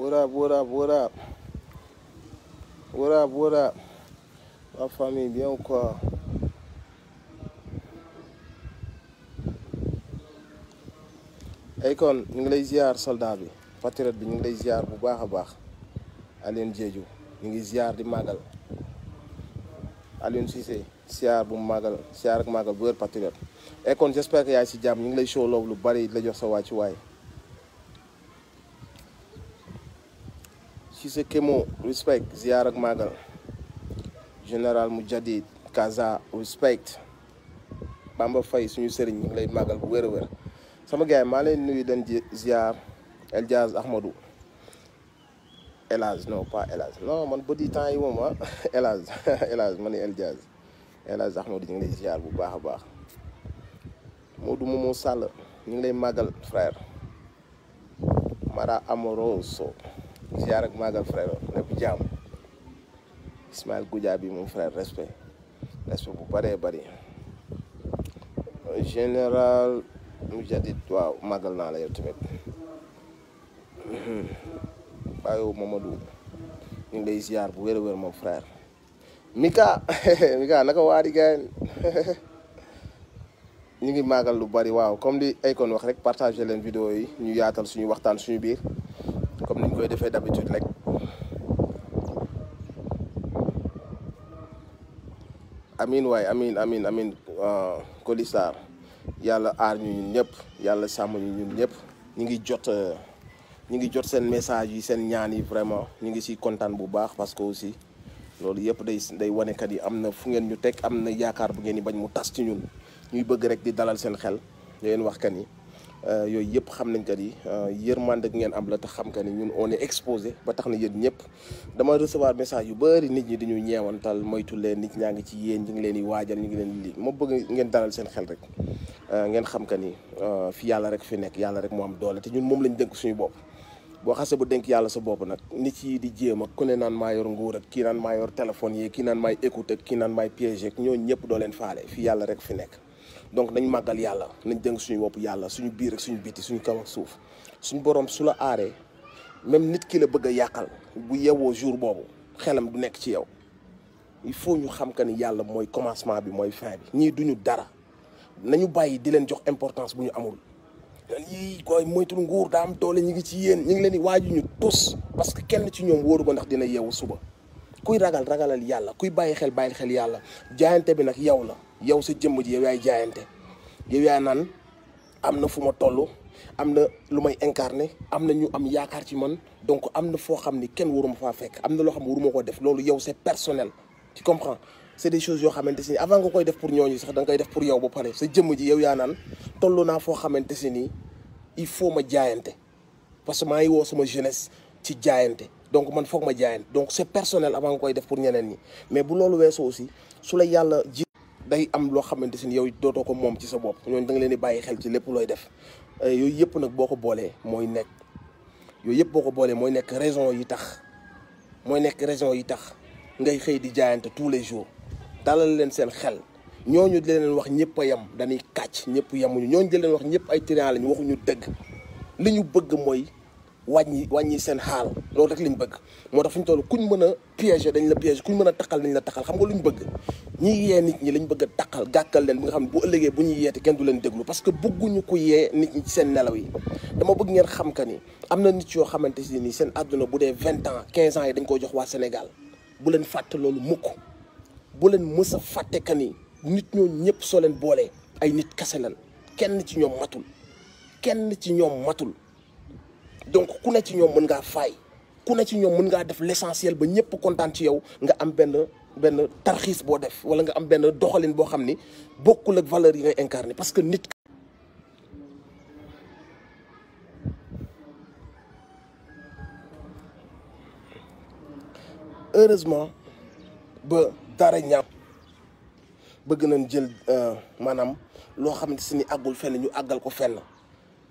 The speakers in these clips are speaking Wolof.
What up, what up, what up? What up, what up? La famille, bien ou quoi? Akon ñu ngi lay ziar soldat bi patriote bi ñu ngi lay ziar bu baax a baax Alioune Diédhiou ñu ngi ziar di màggal Alioune Cissé ziar bu màggal ziar ak màggal bu wér patriote Akon j'espère que yaay si jàmm ñu ngi lay show love lu bari la jox sa wàccuwaay Cissé Kémo respect ziar ak màggal général Moujadid Kaza respect Bamba Faye suñu sëriñ ñu ngi lay màggal bu wér a wér sama gars yi maa leen nuyu den ziar El Diaz Ahmadou Elaz non pas Elaz non man bët yi temps yi moom Elaz Elaz ma ne El Diaz Elaz Ahmadou ñu ngi lay ziar bu baax a baax Modou Momo Sall ñu ngi lay màggal frère Mara Amoroso ziar ak màggal frère lépp jàmm Ismaël Goudia bi moom frère respect bu bëree bëri général Moujadid waaw màggal naa la yow tamit bàyyiwu Mamadou ñu ngi lay ziar bu wér a wér moom frère Mika Mika naka waari gaay ñu ngi màggal lu bari waaw comme li Akon wax rek partager leen vidéo yi ñu yaatal suñu waxtaan suñu biir comme niñ koy defee d'habitude rek amin waay amin Coly Sarr yàlla aar ñu ñun ñëpp yàlla sàmm ñu ñun ñëpp ñu ngi jot seen message yi seen ñaan yi vraiment ñu ngi siy kontaan bu baax parce que aussi loolu yëpp day wanekat yi am na fu ngeen ñu teg am na yaakaar bu ngeen di bañ mu tas ci ñun ñuy bëgg rek di dalal seen xel leen wax kan yi yooyu yëpp xam nañ kat yi yërmande ngeen am la tax xam ka ni ñun on est exposé ba tax na yéen ñëpp dama recevoir message yu bëri nit ñi dañuy ñeewantal moytu leen nit ñaa ngi ci yéen ñu ngi leen di waajal ñu ngi leen di lii ma bëgg ngeen dalal seen xel rek ngeen xam ka ni fi yàlla rek fi nekk yàlla rek moo am doole te ñun moom lañ dénk suñu bopp boo xasee bu dénk yàlla sa bopp nag nit yi di jéem ak ku ne naan maa yor nguur ak kii naan maa yor téléphone yi kii naan maay écoute ak kii naan maay piège ak ñooñu ñëpp doo leen faale fi yàlla rek fi nekk donc nañ màggal yàlla nañ dénk suñu bopp yàlla suñu biir ak suñu biti suñu kaw ak suuf suñu borom su la aaree même nit ki la bëgg a yàqal bu yewoo jour boobu xelam du nekk ci yow il faut ñu xam que ni yàlla mooy commencement bi mooy fin bi ñii duñu dara nañu bàyyi di leen jox importance bu ñu amul yii koy moytul nguur daa am doole ñu ngi ci yéen ñu ngi leen di waaju ñu tus parce que kenn ci ñoom wóoru ko ndax dina yeewu suba kuy ragalal yàlla kuy bàyyi xel yàlla jaayante bi nag yow la yow sa jëmm ji yow yaay jaayante yow yaay naan am na fu ma toll am na lu may incarné am na ñu am yaakaar ci man donc am na foo xam ni kenn waruma faa fekk am na loo xam ne waruma ko def loolu yow c'est personnel tu comprends c'est des choses yoo xamante si ni avant nga koy def pour ñooñu sax da nga koy def pour yow ba pare sa jëmm ji yow yaa naan toll naa foo xamante si ni il faut ma jaayante parce que maa ngi woo sama jeunesse ci jaayante donc man foog ma jaayante donc c'est personnel avant nga koy def pour ñeneen ñi mais bu loolu weesoo aussi su la yàlla ji day am loo xamante si ni yow dootoo ko moom ci sa bopp ñooñu da nga leen di bàyyi xel ci lépp looy def yooyu yëpp nag boo ko boolee mooy nekk raison yi tax ngay xëy di jaayante tous les jours dalal leen seen xel ñooñu di leen wax ñëpp a yem dañuy kàcc ñëpp yemuñu ñooñu di leen wax ñëpp ay trian lañu waxuñu dëgg li ñu bëgg mooy wàññi seen xaal loolu rek liñ bëgg moo tax fu ñu toll kuñ mën a piéger dañ la piéger kuñ mën a taqal dañ la taqal xam nga luñ bëgg ñi yee nit ñi lañ bëgg a taqal gàkkal leen bi nga xam ne bu ëllëgee bu ñuy yeete kenn du leen déglu parce que bëgguñu ko yee nit ñi ci seen nelaw yi dama bëgg ngeen xam ka ni am na nit yoo xamante si ni seen àdduna bu dee 20 ans 15 ans yi dañ ko jox waa Sénégal bu leen fàtte loolu mukk bu leen mës a fàtte ka ni nit ñoo ñëpp soo leen boolee ay nit kase lan kenn ci ñoom matul donc ku ne ci ñoom mën ngaa faay ku ne ci ñoom mën ngaa def l'essentiel ba ñëpp kontaan ci yow nga am benn tarxiis boo def wala nga am benn doxalin boo xam ni bokkul ak valeur yi ngay incarné parce que nit heureusement ba dara ñaaw bëgg nañ jël maanaam loo xamante si ni àggul fenn ñu àggal ko fenn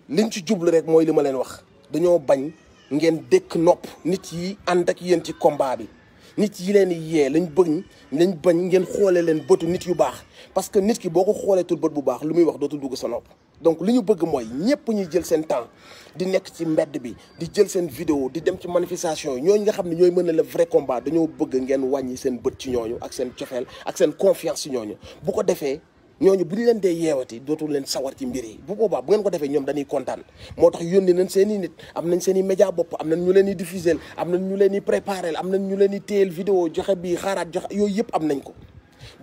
liñ ci jublu rek mooy li ma leen wax dañoo bañ ngeen dëkk nopp nit yi ànd ak yéen ci combat bi nit yi leen yee lañ bañ ngeen xoole leen bëtu nit yu baax parce que nit ki boo ko xooleetul bët bu baax lu muy wax dootul dugg sa nopp donc li ñu bëgg mooy ñëpp ñuy jël seen temps di nekk ci mbedd bi di jël seen vidéo di dem ci manifestation yi ñooñu nga xam ne ñooy mën a le vrai combat dañoo bëgg ngeen wàññi seen bët ci ñooñu ak seen cofeel ak seen confiance ci ñooñu bu ko defee ñooñu bu ñu leen dee yeewati dootul leen sawar ci mbir yi bu boobaa bu ngeen ko defee ñoom dañuy kontaan moo tax yónni nañ seen i nit am nañ seen i média bopp am nañ ñu leen di diffuser am nañ ñu leen di préparer am nañ ñu leen di téyel vidéo joxe bii xaaraat joxe yooyu yëpp am nañ ko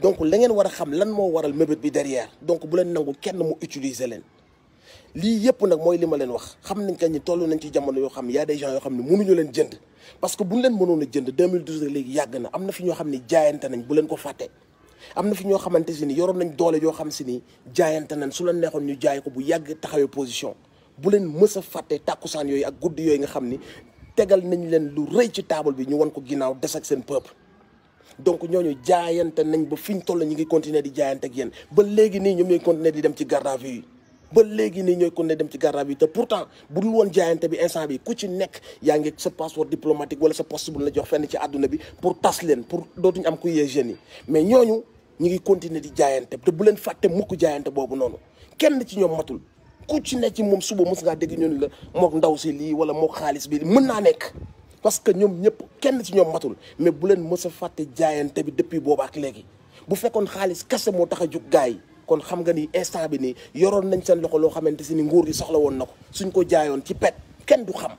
donc la ngeen war a xam lan moo waral mébét bi derrière donc bu leen nangu kenn mu utiliser leen lii yëpp nag mooy li ma leen wax xam nañ que ni toll nañ ci jamono yoo xam ne y a des gens yoo xam ne mënuñu leen jënd parce que bu ñu leen mënoon a jënd 2012 léegi yàgg na am na fi ñoo xam ne jaayante nañ bu leen ko fàtte am na fi ñoo xamante si ni yoroon nañ doole yoo xam si ni jaayante nañ su la neexoon ñu jaay ko bu yàgg taxawee position bu leen mës a fàtte tàkkusaan yooyu ak guddi yooyu nga xam ni tegal nañ leen lu rëy ci table bi ñu wan ko ginnaaw des ak seen peuple donc ñooñu jaayante nañ ba fi ñu toll ñu ngi continuer di jaayante ak yéen ba léegi nii ñoom ñooy continuer di dem ci garde à vue yi ba léegi nii ñooy continuer dem ci garde à vue te pourtant bu dul woon jaayante bi instant bi ku ci nekk yaa ngi sa passeport diplomatique wala sa poste bu la jox fenn ci àdduna bi pour tas leen pour dootuñu am ku yee jeunes yi mais ñooñu ñu ngi continuer di jaayante te bu leen fàtte mukk jaayante boobu noonu kenn ci ñoom matul ku ci nekk ci moom suba mos ngaa dégg ñooñu la mook ndaw si lii wala mook xaalis bi mën naa nekk parce que ñoom ñëpp kenn ci ñoom matul mais bu leen mës a fàtte jaayante bi depuis boobu ak léegi bu fekkoon xaalis kese moo tax a jug gars yi kon xam nga ni instant bi nii yoroon nañ seen loxo loo xamante si ni nguur gi soxla woon na ko suñ ko jaayoon ci pet kenn du xam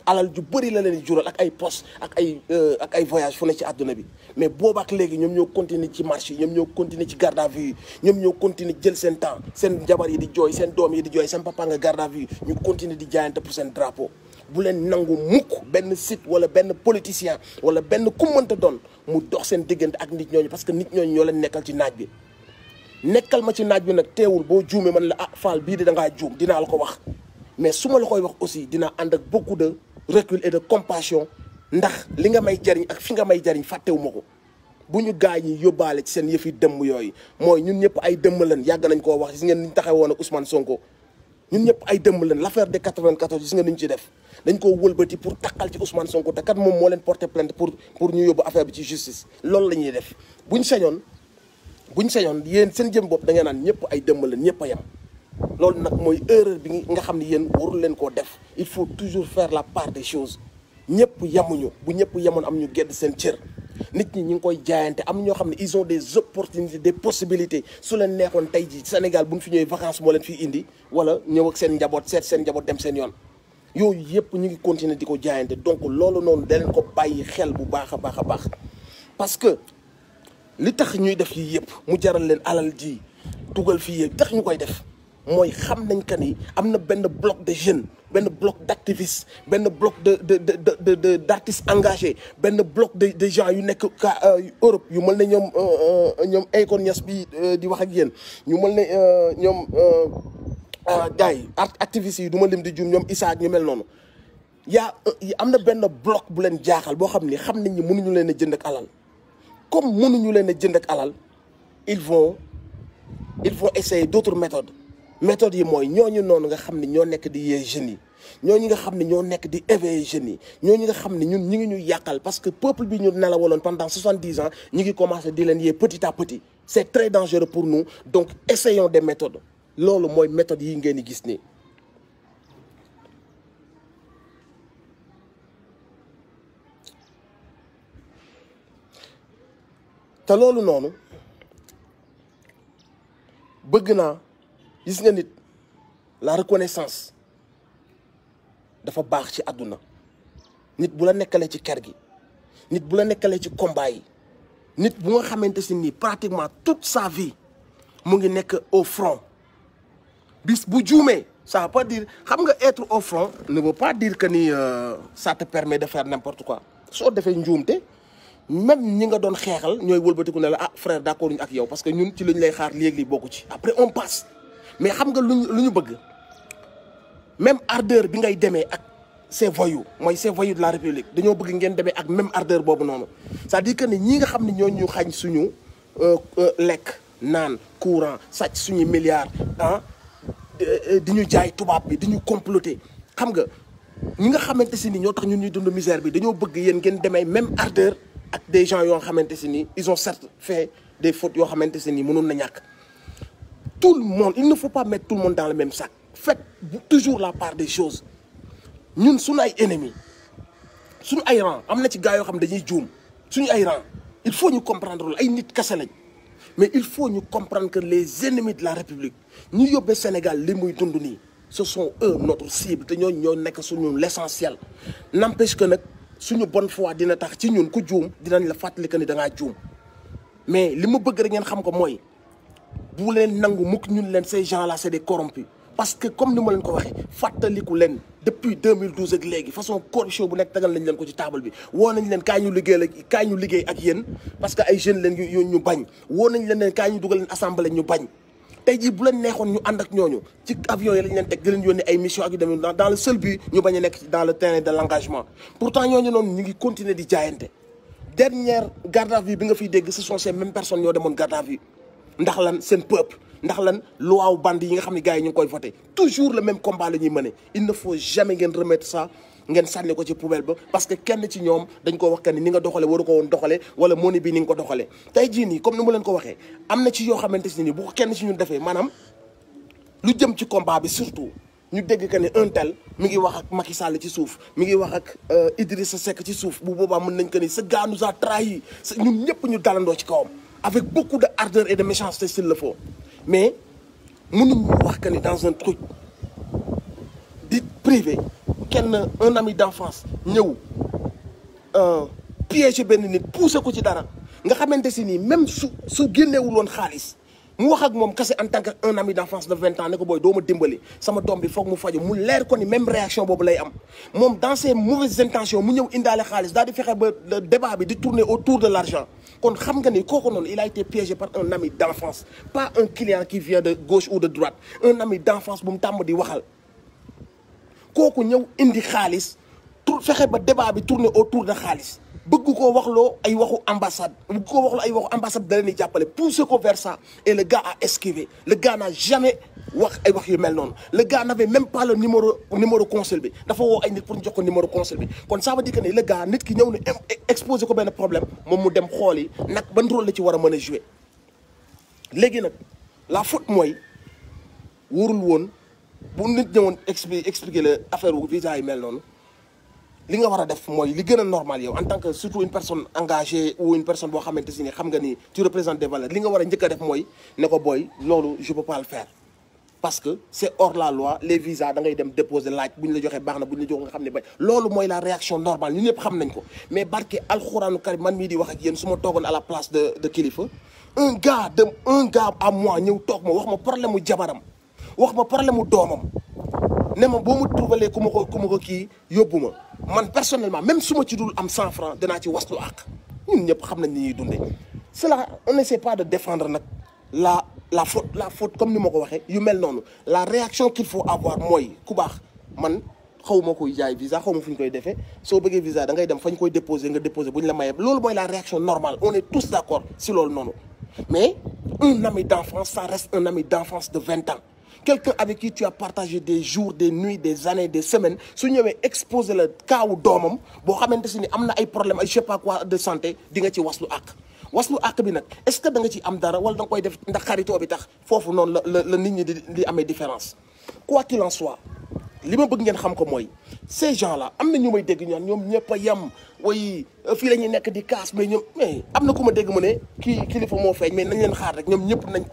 alal ju bëri la leen jural ak ay poste ak ay voyage fu ne ci àdduna bi mais boobu ak léegi ñoom ñoo continuer ci marché yi ñoom ñoo continuer ci garde à vue yi ñoom ñoo continuer jël seen temps seen jabar yi di jooy seen doom yi di jooy seen papa nga garde à vue ñu continuer di jaayante pour seen drapeau bu leen nangu mukk benn site wala benn politicien wala benn ku mënta doon mu dox seen diggante ak nit ñooñu parce que nit ñooñu ñoo leen nekkal ci naaj bi nekkal ma ci naaj bi nag teewul boo juumee man la Fall bii de da ngaa juum dinaa la ko wax mais su ma la koy wax aussi dinaa ànd ak beaucoup de recul et de compassion ndax li nga may jariñ ak fi nga may jariñ fàttewu ma ko bu ñu gaañ yi yóbbaale ci seen yëfi dëmm yooyu mooy ñun ñëpp ay dëmm lañ yàgg nañ koo wax gis ngeen ni ñu taxawoon ak Ousmane Sonko ñun ñëpp ay dëmm lañ l'affaire de 94 gis nga ni ñu ci def dañ koo wëlbati pour takkal ci Ousmane Sonko te kat moom moo leen porter plainte pour ñu yóbbu affaire bi ci justice loolu la ñuy def buñ sañoon yéen seen jëm bopp da ngeen naan ñëpp ay dëmm lañ ñëpp a yem loolu nag mooy erreur bi nga xam ne yéen warul leen koo def il faut toujours faire la part des choses ñëpp yemuñu bu ñëpp yemoon am ñu gedd seen cër nit ñi ñu ngi koy jaayante am ñoo xam ne ils ont des opportunités des possibilités su leen neexoon tey ji Sénégal bu ñu fi ñëwee vacances moo leen fiy indi wala ñëw ak seen njaboot seet seen njaboot dem seen yoon yooyu yëpp ñu ngi continuer di ko jaayante donc loolu noonu da leen ko bàyyi xel bu baax a baax a baax parce que li tax ñuy def yi yëpp mu jaral leen alal ji dugal fii yëpp tax ñu koy def mooy xam nañ que ni am na benn bloc de jeunes benn bloc d'activistes benn bloc de d'artistes engagés benn bloc de gens yu nekk Europe yu mel ne ñoom Akon Niass bi di wax ak yéen ñu mel ne ñoom gars yi activistes yi du ma lim di jum ñoom Issa ak ñu mel noonu am na benn bloc bu leen jaaxal boo xam ni xam nañ ni mënuñu leen a jënd ak alal comme mënuñu leen a jënd ak alal ils vont essayer d'autres méthodes yi mooy ñooñu noonu nga xam ne ñoo nekk di yee jeunes yi ñooñu nga xam ne ñoo nekk di éveiller jeunes yi ñooñu nga xam ne ñun ñu ngi ñu yàqal parce que peuple bi ñu nelawaloon pendant 70 ans ñu ngi commencé di leen yee petit à petit c'est très dangereux pour nous donc essayons des méthodes loolu mooy méthodes yi ngeen di gis nii te loolu noonu bëgg naa gis nga nit la reconnaissance dafa baax ci àdduna nit bu la nekkalee ci kër gi nit bu la nekkalee ci combat yi nit bu nga xamante si nii pratiquement toute sa vie mu ngi nekk au front bis bu juumee ça veut pas dire xam nga être au front ne veut pas dire que ni ça te permet de faire n'importe quoi soo defee njuumte même ñi nga doon xeexal ñooy wëlbatiku ne la frère d'accord ñu ak yow parce que ñun ci lañ lay xaar léegi li bokku ci après on passe mais xam nga lu ñu bëgg même ardeur bi ngay demee ak ces voyous mooy ces voyous de la République dañoo bëgg ngeen demee ak même ardeur boobu noonu c'est-à-dire que ni ñi nga xam ne ñoo ñu xañ suñu lekk naan courant sàcc suñu milliards di ñu jaay tubaab bi di ñu comploter xam nga ñi nga xamante si ni ñoo tax ñun ñuy dund misère bi dañoo bëgg yéen ngeen demee même ardeur ak des gens yoo xamante si ni ils ont certes fait des fautes yoo xamante si ni mënoon na ñàkk tout le monde il ne faut pas mettre tout le monde dans le même sac faites toujours la part des choses ñun suñu ay ennemis suñu ay rang am na ci gars yoo xam dañuy juum suñu ay rang il faut ñu comprendre loolu ay nit kese lañ mais il faut ñu comprendre que les ennemis de la République ñu yóbbee Sénégal li muy dund nii ce sont eux notre cible te ñooñu ñoo nekk suñu l'essentiel n'empêche que nag suñu bonne foi dina tax ci ñun ku juum dinañ la fàttali que ni da ngaa juum mais li ma bëgg rek ngeen xam ko mooy bu leen nangu mukk ñun leen ces gens là c'est des corrompus parce que comme ni ma leen ko waxee fàttaliku leen depuis 2012 ak léegi façon corruption bu nekk tagal nañ leen ko ci table bi woo nañ leen kaay ñu liggéey ak yéen parce que ay jeunes leen ñu bañ woo nañ leen kaay ñu dugal leen assemblée ñu bañ tey jii bu leen neexoon ñu ànd ak ñooñu ci avion yi lañ leen teg di leen yónnee ay mission ak yu demee dans le seul but ñu bañ a nekk dans le terrain de l'engagement pourtant ñooñu noonu ñu ngi continuer di jaayante dernière garde à vue bi nga fiy dégg ce sont ces mêmes personnes ñoo demoon garde à vue ndax lan seen peuple ndax lan loi wu bandi yi nga xam ne gars yi ñu ngi koy voté toujours le même combat la ñuy mener il ne faut jamais ngeen remettre ça ngeen sànni ko ci poubelle ba parce que kenn ci ñoom dañ ko wax que ni nga doxale waru ko woon doxale wala moo ni bii ni nga ko doxale tey jii nii comme ni mu leen ko waxee am na ci yoo xamante ne nii bu ko kenn ci ñun defee maanaam lu jëm ci combat bi surtout ñu dégg que ne un tel mi ngi wax ak Macky Sall ci suuf mi ngi wax ak Idrissa Seck ci suuf bu boobaa mën nañ que ni ce gars nous a trahi ñun ñëpp ñu dalandoo ci kawam avec beaucoup de ardeur et de méchanceté s'il le faut mais mënuñu wax que ni dans un truc dit privé kenn un ami d'enfance ñëw piéger benn nit pousser ko ci dara nga xamante si nii même su génneewul woon xaalis mu wax ak moom kese en tant que un ami d'enfance de 20 ans ne ko booy doo ma dimbali sama doom bi foog mu faju mu leer ko ni même réaction boobu lay am moom dans ses mauvaises intentions mu ñëw indaale xaalis daal di fexe ba le débat bi di tourner autour de l'argent kon xam nga ni kooku noonu il a été piégé par un ami d'enfance pas un client qui vient de gauche ou de droite un ami d'enfance bu mu tàmm di waxal kooku ñëw indi xaalis fexe ba débat bi tourner autour de xaalis bëgg koo waxloo ay waxu ambassade bëgg koo waxloo ay waxu ambassade da leen di jàppale pousser ko vers ça et le gars a esquivé le gars n'a jamais wax ay wax yu mel noonu le gars n'avait même pas le numéro consul bi dafa woo ay nit pour ñu jox ko numéro consul bi kon ça veut dire que ne le gars nit ki ñëw na exposé ko benn problème moom mu dem xool yi nag ban rôle la ci war a mën a jouer léegi nag la faute mooy wóorul woon bu nit ñëwoon expliquer la affaire wu visa yi mel noonu li nga war a def mooy li gën a normal yow en tant que surtout une personne engagée ou une personne boo xamante si ni xam nga ni tu représentes des valeurs li nga war a njëkk a def mooy ne ko booy loolu je peux pas le faire parce que c'est hors la loi les visas da ngay dem déposer laaj bu ñu la joxee baax na bu ñu la jox nga xam ne ba loolu mooy la réaction normale ñun ñëpp xam nañ ko mais barke alxuraanu karim man mii di wax ak yéen su ma toogoon à la place de kilifa un gars à moi ñëw toog ma wax ma problème mu jabaram wax ma problème mu doomam ne ma boo mu trouvé ku ma ko kii yóbbu ma man personnellement même su ma ci dul am 100 francs danaa ci waslu ak ñun ñëpp xam nañ ni ñuy dundee cela on n'essaie pas de défendre nag la faute comme ni ma ko waxee yu mel noonu la réaction qu'il faut avoir mooy ku baax man xaw ma koy jaay visa xaw ma fu ñu koy defee soo bëggee visa da ngay dem fa ñu koy déposer nga déposer bu ñu la mayee loolu mooy la réaction normale on est tous d'accord si loolu noonu mais un ami d'enfance ça reste un ami d'enfance de 20 ans quelqu'un avec qui tu as partagé des jours des nuits des années des semaines su ñëwee exposer la kaawu doomam boo xamante si ni am na ay problème ay je sais pas quoi de santé di nga ci waslu àq bi nag est-ce que da nga ci am dara wala da nga koy def ndax xaritoo bi tax foofu noonu la nit ñi di amee différence quoi qu'il en soit li ma bëgg ngeen xam ko mooy ces gens là am na ñu may dégg ñoom ñëpp a yem way fii la ñuy nekk di casse mais am na ku ma dégg mu ne kii kilifa moo feeñ mais nañ leen xaar rek ñoom ñëpp nañ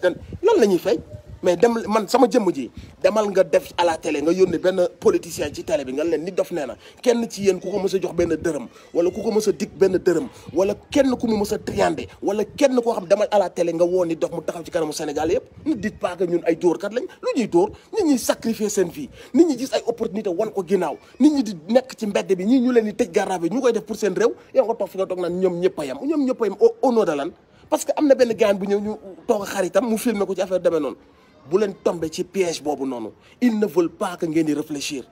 loolu la ñuy feeñ mais dem man sama jëmm ji demal nga def à la télé nga yónni benn politicien ci télé bi nga leen nit dof nee na kenn ci yéen ku ko mës a jox benn dërëm wala ku ko mës a dig benn dërëm wala kenn ku mu mës a triandé wala kenn koo xam demal à la télé nga woo nit dof mu taxaw ci kanamu Sénégal yëpp ne dites pas que ñun ay dóorkat lañ lu ñuy dóor nit ñi sacrifier seen vie nit ñi gis ay opportunité wan ko ginnaaw nit ñi di nekk ci mbedd bi ñii ñu leen di tëj garab bi ñu koy def pour seen réew yow nga toog fi nga toog naan ñoom ñëpp a yem au nom de lan parce que am na benn gaan bu ñëw ñu toog xaritam mu filmer ko ci affaire demee noonu bu leen tomber ci piège boobu noonu ils ne veulent pas que ngeen di réfléchir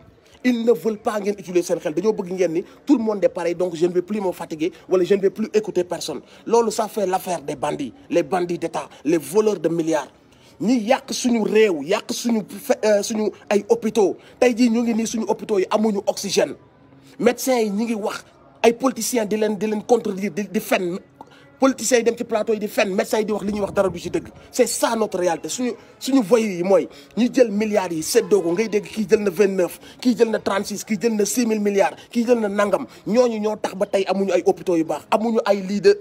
ils ne veulent pas ngeen utiliser seen xel dañoo bëgg ngeen ni tout le monde est pareil donc je ne vais plus me fatiguer wala je ne vais plus écouter personne loolu ça fait l'affaire des bandits les bandits d'État les voleurs de milliards ñi yàq suñu réew yàq suñu ay hôpitaux tey jii ñu ngi nii suñu hôpitaux yi amuñu oxygène médecins yi ñi ngi wax ay politiciens di leen contredire di fen politiciens yi dem ci plateau yi di fen médecins yi di wax li ñuy wax dara du ci dëgg c'est ça notre réalité suñu voyous yi mooy ñu jël milliards yi séddoo ko ngay dégg kii jël na 29 kii jël na 36 kii jël na 6000 milliards kii jël na nangam ñooñu ñoo tax ba tey amuñu ay hôpitaux yu baax amuñu ay lits de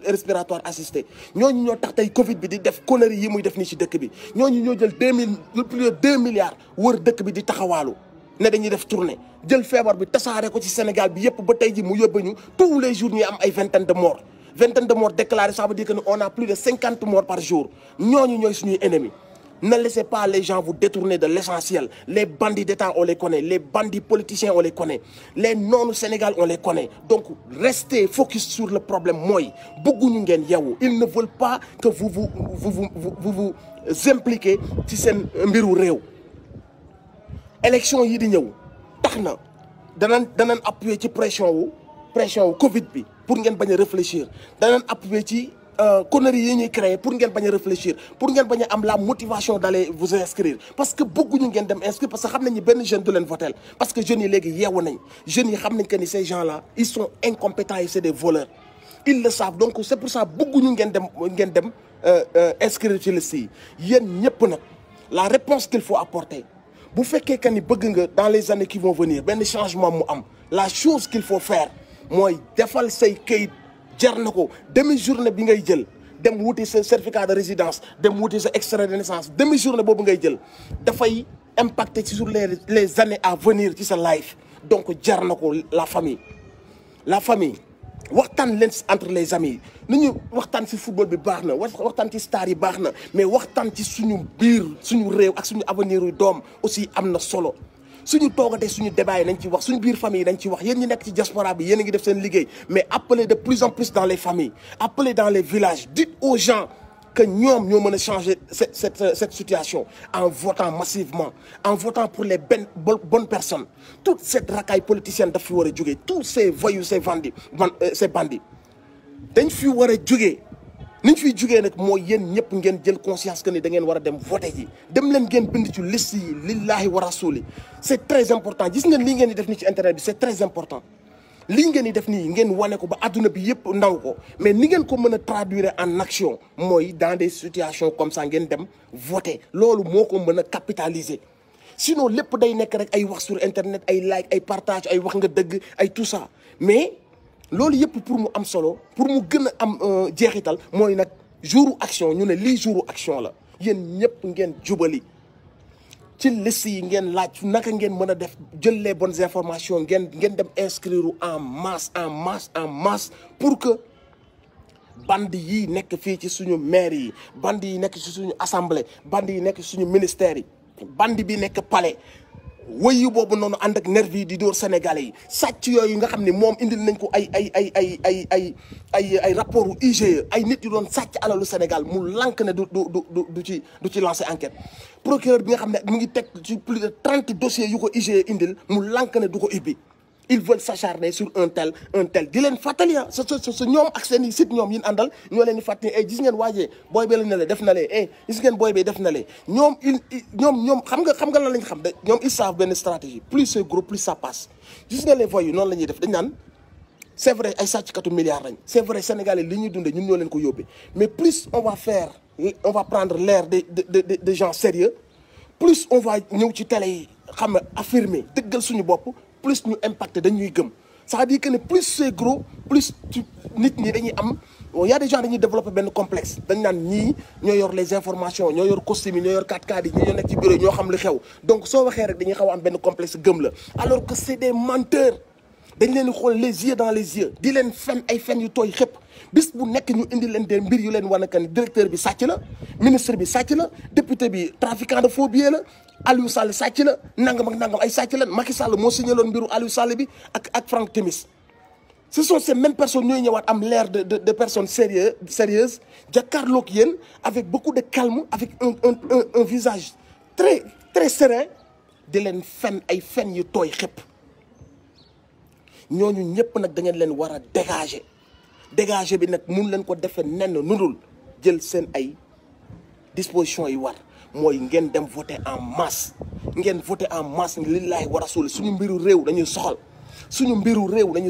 respiratoire assisté ñooñu ñoo tax tey Covid bi di def conneries yi muy def nii ci dëkk bi ñooñu ñoo jël plus de 2 milliards wër dëkk bi di taxawaalu ne dañuy def tournée jël feebar bi tasaare ko ci Sénégal bi yëpp ba tey ji mu yóbbu ñu tous les jours ñuy am ay vingtaine de morts déclarées, ça veut dire que on a plus de 50 morts par jour ñooñu ñooy suñuy ennemis. Ne laissez pas les gens vous détourner de l'essentiel. Les bandits d'État, on les connaît. Les bandits politiciens, on les connaît. Les non-Sénégal, on les connaît. Donc, restez focus sur le problème. Ils ne veulent pas que vous impliquez ci seen mbiru réew. Élection yi di ñëw tax na danañ appuyer ci pression wu Covid bi pour ngeen bañ a réfléchir danañ appuyer ci conneries yi ñuy créer pour ngeen bañ a réfléchir pour ngeen bañ a am la motivation d'aller vous inscrire parce que bëgguñu ngeen dem inscrire parce que xam nañ ni benn jeune du leen voter parce que jeunes yi léegi yeewu nañ jeunes yi xam nañ que ni ces gens là ils sont incompétents et c'est des voleurs ils le savent donc c'est pour ça bëgguñu ngeen dem inscrire ci liste yi yéen ñëpp nag la réponse qu'il faut apporter bu fekkee que ni bëgg nga dans les années qui vont venir benn changement mu am la chose qu'il faut faire mooy defal say kayit jar na ko demi-journée bi ngay jël dem wuti sa certificat de résidence dem wuti sa extrait de naissance demi-journée boobu ngay jël dafay impacter sur les années à venir ci sa life donc jar na ko la famille waxtaan leen entre les amis ni ñu waxtaan ci football bi baax na waxtaan ci star yi baax na mais waxtaan ci suñu biir suñu réew ak suñu avenir yu doom aussi am na solo suñu toogatee suñu débat yi nañ ci wax suñu biir famille yi nañ ci wax yéen ñi nekk ci diaspora bi yéen a ngi def seen liggéey mais appelez de plus en plus dans les familles appelez dans les villages dites aux gens que ñoom ñoo mën a changer cette situation en votant massivement en votant pour les bonnes personnes toute cette racaille politicienne daf fi war a jógee tous ces voyous ces bandits dañ fi war a jógee niñ fiy jógee nag mooy yéen ñëpp ngeen jël conscience que ni da ngeen war a dem voter ji dem leen ngeen bind ci liste yi lillahi wa rasuli c'est très important gis ngeen lii ngeen di def ni ci internet bi c'est très important lii ngeen di def nii ngeen wane ko ba adduna bi yëpp ndaw ko mais ni ngeen ko mën a traduire en action mooy dans des situations comme ça ngeen dem voter loolu moo ko mën a capitaliser sinon lépp day nekk rek ay wax sur internet ay like ay partage ay wax nga dëgg ay tout ça mais loolu yëpp pour mu am solo pour mu gën a am jeexital mooy nag jouru action ñu ne lii jouru action la yéen ñëpp ngeen jubali ci liste yi ngeen laaj naka ngeen mën a def jël les bonnes informations ngeen dem inscrire en masse pour que bandi yi nekk fii ci suñu maire yi bandi yi nekk ci suñu assemblée bandi yi nekk ci suñu ministère yi bandi bi nekk palais wëyu boobu noonu ànd ak nervi yi di dóor sénégalais yi sàcc yooyu nga xam ne moom indil nañ ko ay rapport u IGE ay nit yu doon sàcc alalu Sénégal mu lànk ne du ci lancer enquête procureur bi nga xam ne mu ngi teg ci plus de 30 dossiers yu ko IGE indil mu lànk ne du ko ibbi ils veulent s'acharner sur un tel di leen fàttali sa ñoom ak seen i site ñoom yin àndal ñoo leen di fàttali gis ngeen waajee booy bi la ne le def na lee gis ngeen booy bi def na lee ñoom xam nga lan lañ xam de ñoom ils savent benn stratégie plus c'est gros plus ça passe gis nga les voyous noonu la ñuy def dañ naan c'est vrai ay sàcckatu milliards lañ c'est vrai Sénégalais li ñuy dundee ñun ñoo leen ko yóbbee mais plus on va prendre l'air de gens sérieux plus on va ñëw ci télé yi xam nga affirmer dëggal suñu bopp plus ñu impacté dañuy gëm c'est-à-dire que ne plus c'est gros plus nit ñi dañuy am y a des gens dañuy développer benn complexe dañ naan ñii ñoo yor les informations ñoo yor costume yi ñoo yor 4x4 yi ñoo nekk ci bureau ñoo xam li xew donc soo waxee rek dañuy xaw a am benn complexe gëm la alors que c'est des menteurs dañ leen di xool les yeux dans les yeux di leen fen ay fen yu tooy xëpp bis bu nekk ñu indi leen des mbir yu leen wane que ni directeur bi sàcc la ministre bi sàcc la député bi trafiquant de faux billets la Aliou Sall sàcc la nangam ak nangam ay sàcc la Macky Sall moo signé loon mbiru Aliou Sall bi ak Franck Timis ce sont ces mêmes personnes ñooy ñëwaat am l'air de personnes sérieuses jàkkaarloog yéen avec beaucoup de calme avec un visage très très serein di leen fen ay fen yu tooy xëpp ñooñu ñëpp nag da ngeen leen war a dégager bi nag mun leen ko defee nen nudul jël seen ay dispositions yi war mooy ngeen dem voter en masse lillahi wa rasul suñu mbiru réew dañuy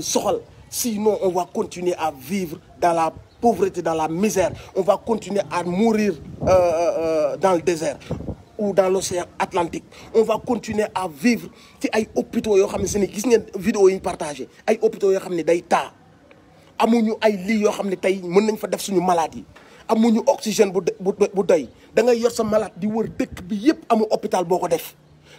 soxal sinon on va continuer à vivre dans la pauvreté, dans la misère. On va continuer à mourir dans le désert ou dans l'océan Atlantique. On va continuer à vivre ci ay hôpitaux yoo xam ne seen gis ngeen vidéo yi ñu partagé ay hôpitaux yoo xam ne day taa amuñu ay lits yoo xam ne tey mën nañ fa def suñu malade yi amuñu oxygène bu doy da ngay yor sa malade di wër dëkk bi yëpp amu hôpital boo ko def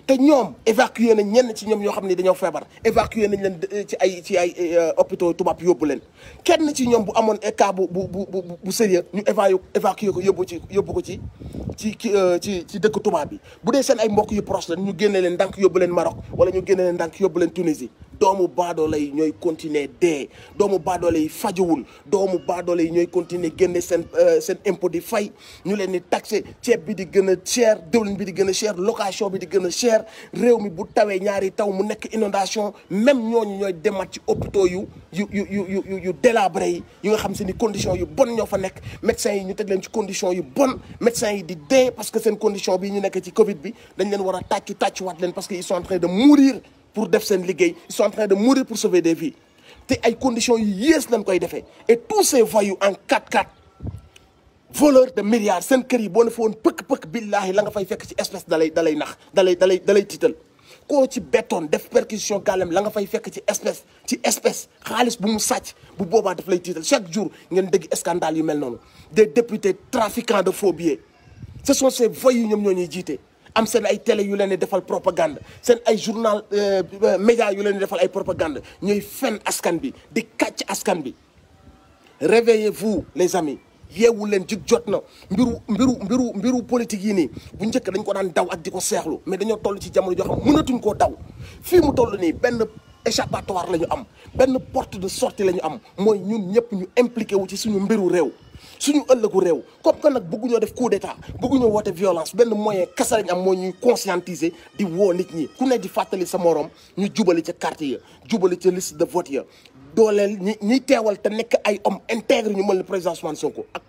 te ñoom évacué nañ ñenn ci ñoom ñoo xam ne dañoo feebar évacué nañ leen ci ay hôpitaux tubaab yóbbu leen kenn ci ñoom bu amoon cas bu sérieux ñu évacué ko yóbbu ko ci dëkk tubaab bi bu dee seen ay mbokk yu proche la ñu génne leen ndànk yóbbu leen Maroc wala ñu génne leen ndànk yóbbu leen Tunisie doomu baadoole yi ñooy continuer dee doomu baadoole yi fajuwul doomu baadoole yi ñooy continuer génne seen impôt di fay ñu leen di taxé ceeb bi di gën a cher diwlin bi di gën a cher location bi di gën a cher réew mi bu tawee ñaari taw mu nekk inondation même ñooñu ñooy demat ci hôpitaux yu délabré yi nga xam se ni conditions yu bon ñoo fa nekk médecins yi ñu teg leen ci conditions yu bon médecins yi di dee parce que seen condition bi ñu nekk ci Covid bi dañ leen war a tàccuwaat leen parce que ils sont en train de mourir pour def seen liggéey ils sont en train de mourir pour sauver des vies te ay conditions yu yées lañ koy defee et tous ces voyous en 4x4 voleurs de milliards seen kër yi boo ne fa woon pëkk billaahi la nga fay fekk ci espèce dalay nax dalay tiital koo ci bettoon def perquisition gàllem la nga fay fekk ci espèce xaalis bu mu sàcc bu boobaa daf lay tiital chaque jour ngeen dégg scandale yu mel noonu des députés trafiquants de faux billets ce sont ces voyous ñoom ñoo ñuy jiite am seen ay télé yu leen di defal propagande seen ay journal média yu leen di defal ay propagande ñooy fen askan bi di kàcc askan bi réveillez-vous les amis yeewu leen jig jot na mbiru politique yi nii bu njëkk dañ ko daan daw ak di ko seexlu mais dañoo toll ci jamono joo xam mënatuñ koo daw fii mu toll nii benn échappatoire la ñu am benn porte de sortie la ñu am mooy ñun ñëpp ñu impliqué wu ci suñu mbiru réew suñu ëllëgu réew comme que nag bëgguñoo def coup d'état bëgguñoo woote violence benn moyen kese lañ am mooy ñuy conscientiser di woo nit ñi ku ne di fàttali sa morom ñu jubali ca carte ya jubali ca liste de vote ya dooleel ñiy teewal te nekk ay homme intègre ñu mel ni président Ousmane Sonko ak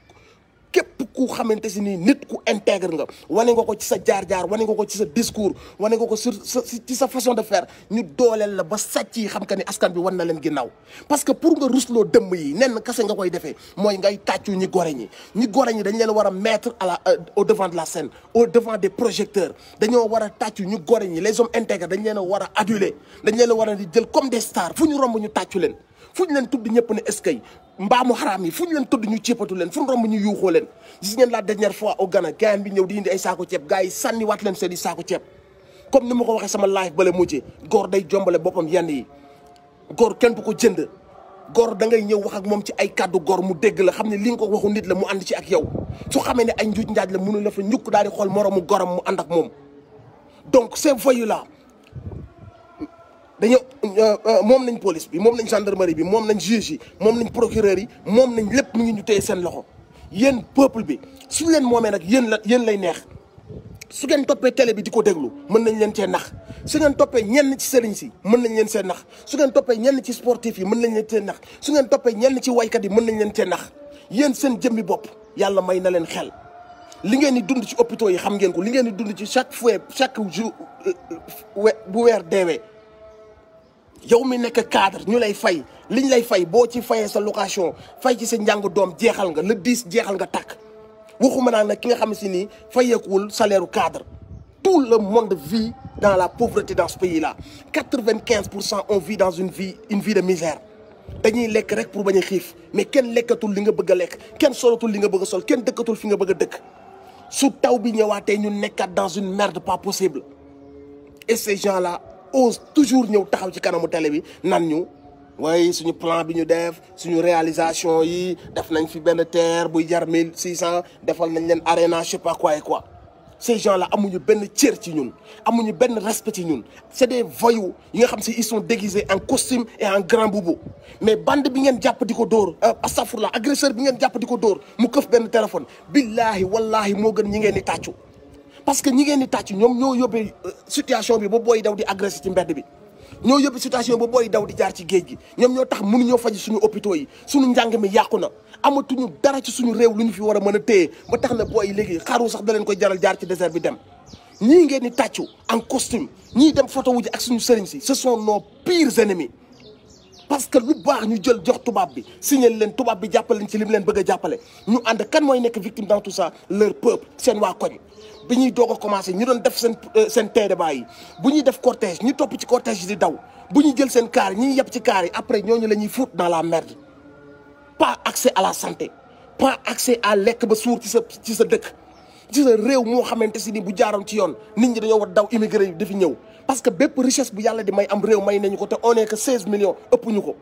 képp ku xamante si ni nit ku intègre nga wane nga ko ci sa jaar-jaar wane nga ko ci sa discours wane nga ko ci sa façon de faire ñu dooleel la ba sàcc yi xam que ni askan bi wan na leen ginnaaw parce que pour nga rusloo dëmm yi nenn kase nga koy defee mooy ngay tàccu ñi gore ñi dañ leen war a mettre au devant de la scène au devant des projecteurs dañoo war a tàccu ñu gore ñi les hommes intègres dañ leen a war a aduler dañ leen a war a di jël comme des stars fu ñu romb ñu tàccu leen fu ñu leen tudd ñëpp ne eskay mbaamu xaraam yi fu ñu leen tudd ñu ceepatu leen fu ñu romb ñu yuuxoo leen gis ngeen la dernière fois au Ghana gayan bi ñëw di indi ay saako ceeb gars yi sànni waat leen seen i saako ceeb comme ni ma ko waxee sama live bale mujjee góor day jombale boppam yenn yi góor kenn du ko jënd góor da ngay ñëw wax ak moom ci ay kàddu góor mu dégg la xam ne li nga ko waxu nit la mu ànd ci ak yow su xamee ne ay njuuj njaaj la mënu la fa ñukk daal di xool moroomu goram mu ànd ak moom donc ces voyous là dañoo moom nañ police bi moom nañ gendarmerie bi moom nañ juge yi moom nañ procureur yi moom nañ lépp mu ngi ñu téye seen loxo yéen peuple bi suñ leen moomee nag yéen lay neex su ngeen toppee télé bi di ko déglu mën nañ leen cee nax su ngeen toppee ñenn ci sëriñ si mën nañ leen cee nax su ngeen toppee ñenn ci sportif yi mën nañ leen cee nax su ngeen toppee ñenn ci waykat yi mën nañ leen cee nax yéen seen jëmmi bopp yàlla may na leen xel li ngeen di dund ci hôpitaux yi xam ngeen ko li ngeen di dund ci chaque jour bu weer deewee yow mi nekk cadre ñu lay fay liñ lay fay boo ci fayee sa location fay ci sa njàng doom jeexal nga le 10 jeexal nga tàkk waxuma naa nag ki nga xam si ni fayeekuwul salaire cadre tout le monde vit dans la pauvreté dans ce pays là 95% on vit dans une vie de misère dañuy lekk rek pour bañ a xiif mais kenn lekkatul li nga bëgg a lekk kenn solatul li nga bëgg a sol kenn dëkkatul fi nga bëgg a dëkk su taw bi ñëwaatee ñu nekkaat dans une merde pas possible et ces gens là ose toujours ñëw taxaw ci kanamu télé bi nan ñu waaye suñu plan bi ñu def suñu réalisation yi def nañ fi benn terre buy jar 1600 defal nañ leen arena je sais pas quoi et quoi ces gens là amuñu benn cër ci ñun amuñu benn respect ci ñun c'est des voyous yi nga xam si ils sont déguisés en costume et en grand boubou mais bande bi ngeen jàpp di ko dóor astafurlah agresseur bi ngeen jàpp di ko dóor mu këf benn téléphone billahi wallahi moo gën ñi ngeen di tàccu parce que ñi ngeen di tàcc ñoom ñoo yóbbee situation bi ba booy daw di agressé ci mbedd bi ñoo yóbbee situation ba booy daw di jaar ci géej gi ñoom ñoo tax mënuñoo faj suñu hôpitaux yi suñu njàng mi yàqu na amatuñu dara ci suñu réew lu ñu fi war a mën a téye ba tax na booy léegi xaru sax da leen koy jaral jaar ci désert bi dem ñii ngeen di tàccu en costume ñii dem photo wu ji ak suñu sëriñ si ce sont nos pires ennemis parce que lu baax ñu jël jox tubaab bi signé leen tubaab bi jàppale leen ci lim leen bëgg a jàppale ñu ànd kan mooy nekk victime dans tout ça leur peuple seen waa koñ bi ñuy doog a commencé ñu doon def seen tee débat yi bu ñuy def cortège ñu topp ci cortège yi di daw bu ñuy jël seen kaar ñiy yeb ci kaar yi après ñooñu la ñuy foutre dans la merde pas accès à la santé pas accès à lekk ba suur ci sa dëkk ci sa réew moo xamante si ni bu jaaroon ci yoon nit ñi dañoo war daw immigré yi dafi ñëw parce que bépp richesse bu yàlla di may am réew may nañu ko te on est que 16 millions ëpp ñu ko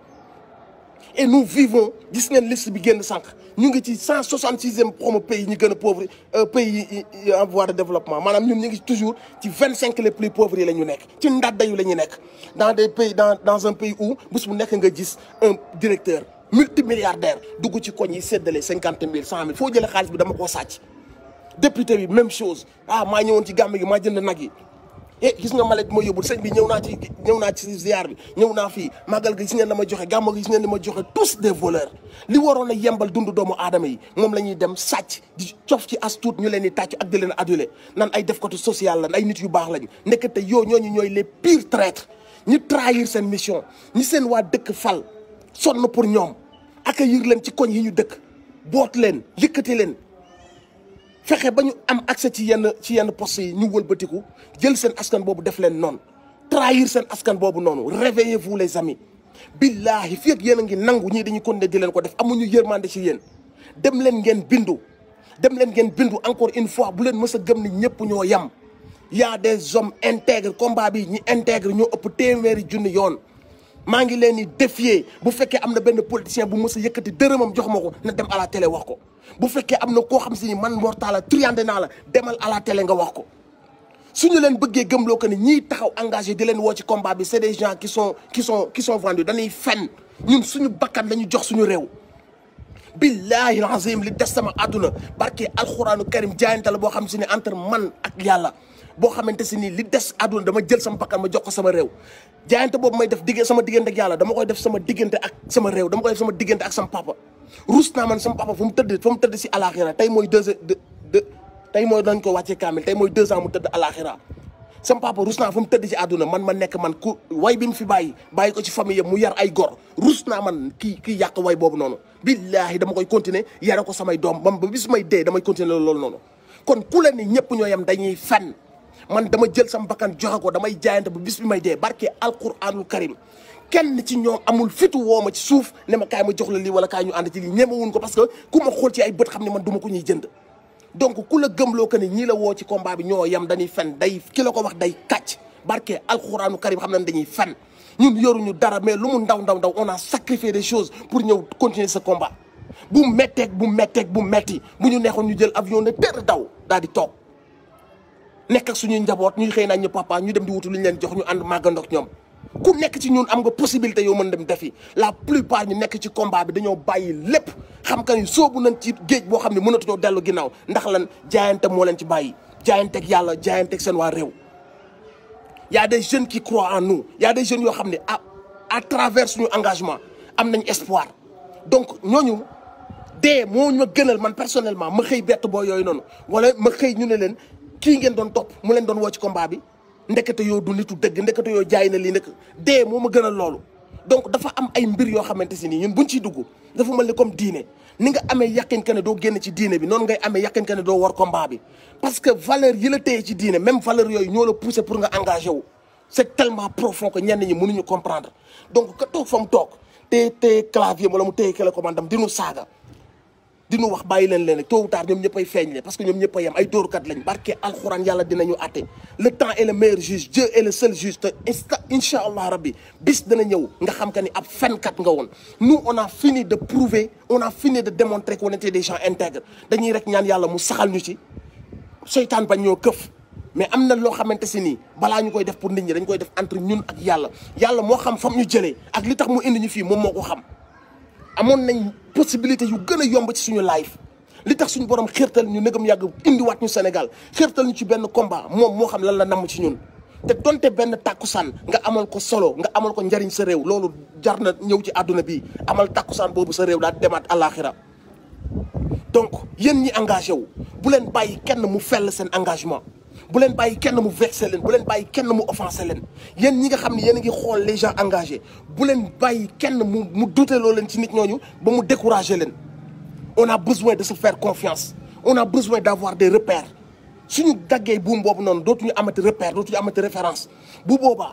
et nous vivons gis ngeen liste bi génn sànq ñu ngi ci 166e promo pays ñi gën a pauvre pays en voie de développement maanaam ñun ñu ngi toujours ci 25 les plus pauvres yi la ñu nekk ci ndàddayu la ñu nekk dans des pays dans un pays où bés bu nekk nga gis un directeur multimilliardaire dugg ci koñ yi séddale 50 000 100 000 foo jëlee xaalis bi dama koo sàcc député bi même chose maa ñëwoon ci gàmm gi maa jënd nag yi gis nga malet bi ma yóbbul sëñ bi ñëw naa ci ziar bi ñëw naa fii màggal gi gis ngeen dama joxe gàmm gi gis ngeen dama joxe tous des voleurs li waroon a yembal dundu doomu aadama yi moom la ñuy dem sàcc di cof ci as tuut ñu leen di tàcc ak di leen adulé nan ay def côté social lan ay nit yu baax lañu nekkate ñooñu ñooy les pires traîtres ñi trahir seen mission ñi seen waa dëkk fal sonn pour ñoom accueillir leen ci koñ yi ñu dëkk boot leen yëkkati leen fexe ba ñu am accès ci yenn poste yi ñu wëlbatiku jël seen askan boobu def leen noonu trahir seen askan boobu noonu réveillez-vous les amis billahi fii ak yéen a ngi nangu ñii dañuy continuer di leen ko def amuñu yërmande ci yéen dem leen ngeen bindu encore une fois bu leen mës a gëm ni ñëpp ñoo yam y a des hommes intègres combat bi ñi intègre ñoo ëpp téeméeri junni yoon maa ngi leen di défier bu fekkee am na benn politicien bu mës a yëkkati dërëmam jox ma ko na dem à la télé wax ko bu fekkee am na koo xam si ni man Mor Talla triandé naa la demal à la télé nga wax ko suñu leen bëggee gëmloo ko ni ñiy taxaw engagé di leen woo ci combat bi c'est des gens qui sont vendus dañuy fen ñun suñu bakkan la ñu jox suñu réew billahi alazim li des sama àdduna barke alxuraanu karim jaayante la boo xam si ne entre man ak yàlla boo xamante si nii li des àdduna dama jël sama bakkan ma jox ko sama réew jaayante boobu may def sama diggante ak yàlla dama koy def sama diggante ak sama réew dama koy def sama diggante ak sama papa rus naa man sama papa fu mu tëdd si alaxira tey mooy tey mooy dañ ko wàccee kaamil tey mooy 2 ans mu tëdd alaxira sama papa rus naa fu mu tëdd si àdduna man ma nekk man ku way bi mu fi bàyyi ko ci famille yëpp mu yar ay gor rus naa man kii yàq way boobu noonu billahi dama koy continuer yare ko samay doom ba bis may dee damay continuer loolu noonu kon ku leen ni ñëpp ñoo yem dañuy fen man dama jël sama bakkan joxe ko damay jaayante ba bis bi may dee barke alquranul karim kenn ci ñoom amul fitu woo ma ci suuf ne ma kaay ma jox la lii wala kaay ñu ànd ci lii ñemewuñ ko parce que ku ma xool ci ay bët xam ne man duma ko ñuy jënd donc ku la gëmloo que ni ñii la woo ci combat bi ñoo yem dañuy fen ki la ko wax day kàcc barke alxuraanu karim xam nañ dañuy fen ñun yoruñu dara mais lu mu ndaw on a sacrifié des choses pour ñëw continuer ce combat bu metti bu ñu neexoon ñu jël avion ne tër daw daal di toog nekk ak suñuy njaboot ñuy xëy naa ñu papa ñu dem di wutu lu ñu leen jox ñu ànd màggandoog ñoom ku nekk ci ñun am nga possibilité yoo mën dem defi la plupart ñu nekk ci combat bi dañoo bàyyi lépp xam ka ni soobu nañ ci géej boo xam ne mënatuñoo dellu ginnaaw ndax lan jaayante moo leen ci bàyyi jaayanteeg yàlla jaayanteeg seen waa réew. y a des jeunes qui croient en nous y a des jeunes yoo xam ne à travers suñu engagement am nañ espoir donc ñooñu dee moo ñu ma gënal man personnellement ma xëy bett boo yooyu noonu wala ma xëy ñu ne leen kii ngeen doon topp mu leen doon woo ci combat bi. ndekete yoo du nitu dëgg ndekete yoo jaay na lii nekk dee moo ma gënal loolu donc dafa am ay mbir yoo xamante si nii ñun buñ ciy dugg dafa mel ni comme diine ni nga amee yàqin que ne doo génn ci diine bi noonu ngay amee yàqin que ne doo war combat bi parce que valeur yi la téye ci diine même valeur yooyu ñoo la poussé pour nga engagé wu c'est tellement profond que ñenn ñi mënuñu comprendre donc ka toog fa mu toog téye clavier wala mu téye télécommande am dinu saaga dinu wax bàyyi leen rek tôt ou tard ñoom ñëppay feeñ le parce que ñoom ñëpp a yem ay dóorkat lañ barke alxuraan yàlla dinañu àtte le temps est le meilleur juge Dieu est le seul juge te incha allah rabbi bis dana ñëw nga xam que ni ab fenkat nga woon nous on a fini de prouver on a fini de démontrer qu'on était des gens intègres dañuy rek ñaan yàlla mu saxal ñu ci seytaan bañ ñoo këf mais am na loo xamante si nii balaa ñu koy def pour nit ñi dañ koy def entre ñun ak yàlla moo xam fam ñu jëlee ak li tax mu indi ñu fii moom moo ko xam amoon nañ possibilité yu gën a yomb ci suñu life li tax suñu borom xirtal ñu nëgëm yàgg indiwaat ñu Sénégal xirtal ñu ci benn combat moom moo xam lan la namm ci ñun te donte benn tàkkusaan nga amal ko solo nga amal ko njariñ sa réew loolu jar na ñëw ci àdduna bi amal tàkkusaan boobu sa réew daal demaat àllaaxira donc yéen ñi engagé wu bu leen bàyyi kenn mu fell seen engagement bu leen bàyyi kenn mu vexé leen bu leen bàyyi kenn mu offensé leen yéen ñi nga xam ne yéen a ngi xool les gens engagés bu leen bàyyi kenn mu douteloo leen ci nit ñooñu ba mu découragé leen. On a besoin de se faire confiance on a besoin d'avoir des repères suñu daggee buum boobu noonu dootuñu amati repère dootuñu amati référence bu boobaa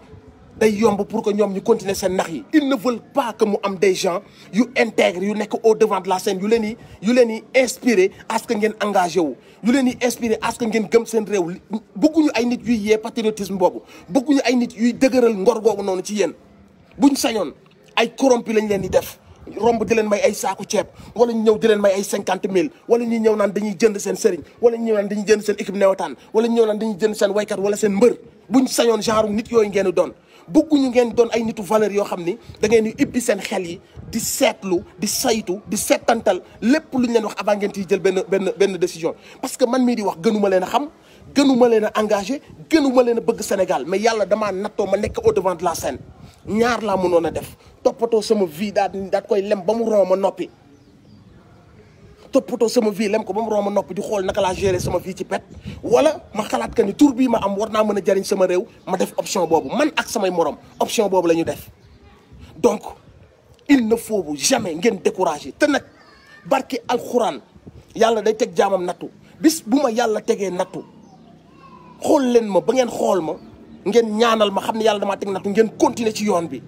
day yomb pour que ñoom ñu continuer seen nax yi. Ils ne veulent pas que mu am des gens yu intègres yu nekk au devant de la scène yu leen di inspiré à ce que ngeen engagé wu yu leen di inspiré à ce que ngeen gëm seen réew bëgguñu ay nit yuy yee patriotisme boobu bëgguñu ay nit yuy dëgëral ngor googu noonu ci yéen buñ sañoon ay corrompu lañ leen di def. romb di leen may ay saaku ceeb wala ñu ñëw di leen may ay 50 000 wala ñuy ñëw naan dañuy jënd seen sëriñ wala ñu ñëw naan dañuy jënd seen équipe newataan wala ñu ñëw naan dañuy jënd seen waykat wala seen mbër buñ sañoon genre nit yooyu ngeen doon bëgguñu ngeen doon ay nitu valeur yoo xam ni da ngeen di ibbi seen xel yi di seetlu di saytu di seetantal lépp lu ñu leen wax avant ngeen ciy jël benn décision parce que man mii di wax gënuma leen a xam gënuma leen a engagé gënuma leen a bëgg Sénégal mais yàlla damaa nattoo ma nekk au devant de la scène ñaar laa mënoon a def toppatoo sama vie daal koy lem ba mu ron ma noppi toppatoo sama vie lem ko ba mu ron ma noppi di xool naka laa gérer sama vie ci pet wala ma xalaat que ni tur bii ma am war naa mën a jariñ sama réew ma def option boobu man ak samay morom option boobu la ñu def donc il ne faut jamais ngeen décourager te nag barki alxuraan yàlla day teg jaamam nattu bis bu ma yàlla tegee nattu xool leen ma ba ngeen xool ma ngeen ñaanal ma xam ne yàlla damaa teg nattu ngeen continuer ci yoon bi